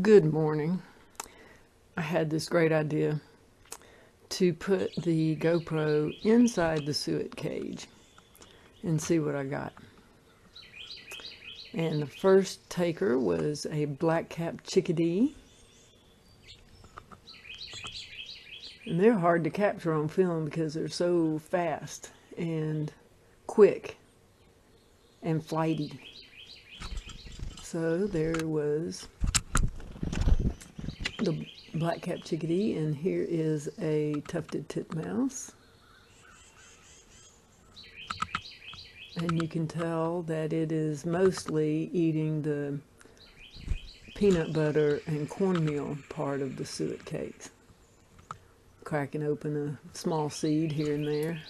Good morning. I had this great idea to put the GoPro inside the suet cage and see what I got. And the first taker was a black-capped chickadee. And they're hard to capture on film because they're so fast and quick and flighty. So there was the black-capped chickadee, and here is a tufted titmouse. And you can tell that it is mostly eating the peanut butter and cornmeal part of the suet cakes. Cracking open a small seed here and there.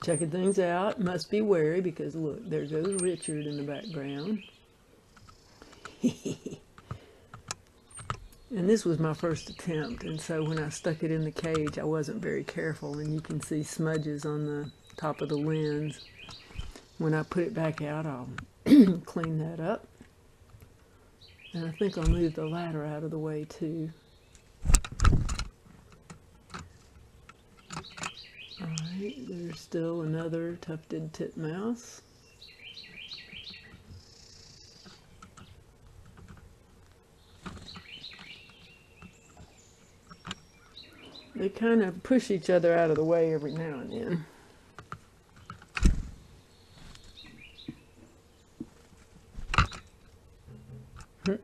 Checking things out. Must be wary because look, there goes Richard in the background. And this was my first attempt, and so when I stuck it in the cage, I wasn't very careful, and you can see smudges on the top of the lens. When I put it back out, I'll clean that up. And I think I'll move the ladder out of the way too. Alright, there's still another tufted titmouse. They kind of push each other out of the way every now and then.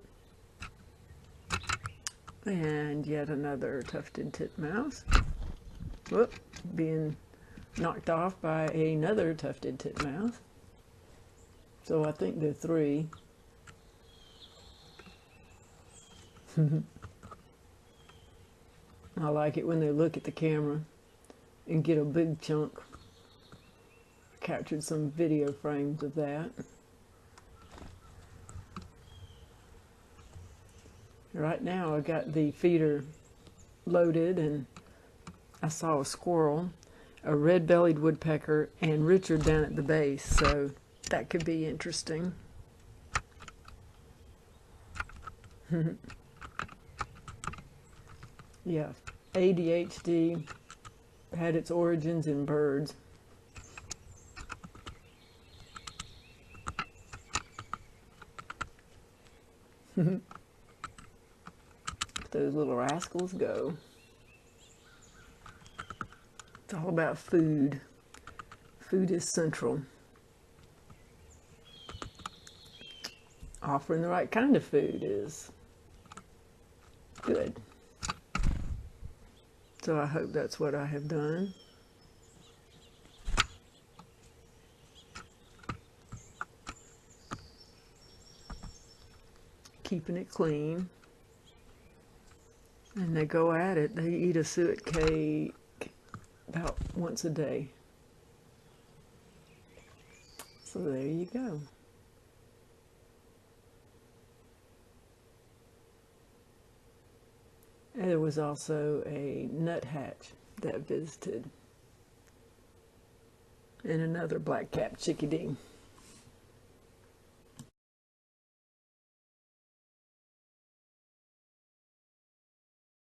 And yet another tufted titmouse. Whoop, being knocked off by another tufted titmouse. So I think there are three. I like it when they look at the camera and get a big chunk. I captured some video frames of that. Right now I got the feeder loaded, and I saw a squirrel, a red-bellied woodpecker, and Richard down at the base, so that could be interesting. Yeah, ADHD had its origins in birds. Those little rascals go. It's all about food. Food is central. Offering the right kind of food is good. So I hope that's what I have done. Keeping it clean. And they go at it. They eat a suet cake about once a day. So there you go. And there was also a nuthatch that visited. And another black-capped chickadee.